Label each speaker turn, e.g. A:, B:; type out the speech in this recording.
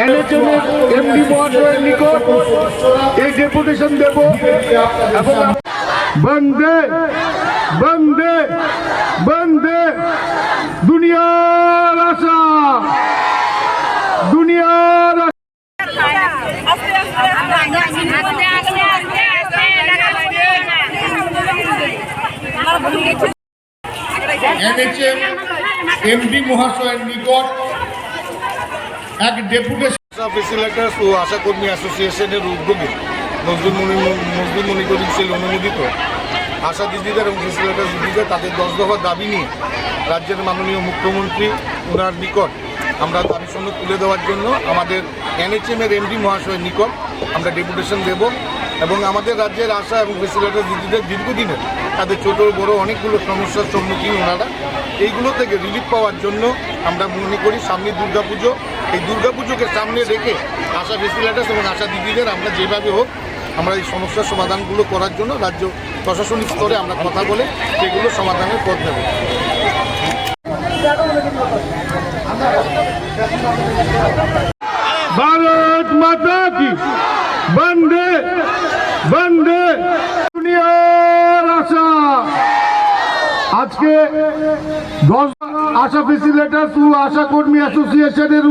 A: এনএচএমের MD মহাশয়ের নিকট এই ডেপুটেশন দেব এবং বন্দে বন্দে বন্দে দুনিয়ার আশা দুনিয়ার
B: এনএচএম এমডি মহাশয়ের নিকট এক ডেপুটেশন ফেসিলেটার্স ও আশাকর্মী অ্যাসোসিয়েশনের উদ্যোগে নজরুল মনিটরিং সেল অনুমোদিত আশা দিদিদের এবং ফেসিলেটার্স দিদিদের তাদের 10 দফা দাবি নিয়ে রাজ্যের মাননীয় মুখ্যমন্ত্রী ওনার নিকট আমরা দাবি সনদ তুলে দেওয়ার জন্য আমাদের এনএচএমের এমডি মহাশয়ের নিকট আমরা ডেপুটেশন দেব এবং আমাদের রাজ্যের আশা এবং ফেসিলেটার দিদিদের দীর্ঘদিনের তাদের ছোট বড় অনেকগুলো সমস্যার সম্মুখীন ওনারা এইগুলো থেকে রিলিফ পাওয়ার জন্য আমরা মনে করি সামনে দুর্গাপুজো এই দুর্গাপুজোকে সামনে রেখে আশা ফেসিলেটার্স এবং আশা দিদিদের আমরা যেভাবে হোক আমরা এই সমস্যার সমাধানগুলো করার জন্য রাজ্য প্রশাসনিক স্তরে আমরা কথা বলে সেগুলো সমাধানের পথ নেব।
A: भारत माता की बंदे बंदे दुनियार आशा आज के 10 आशा फैसिलिटेटर्स ও আশা কর্মী অ্যাসোসিয়েশনের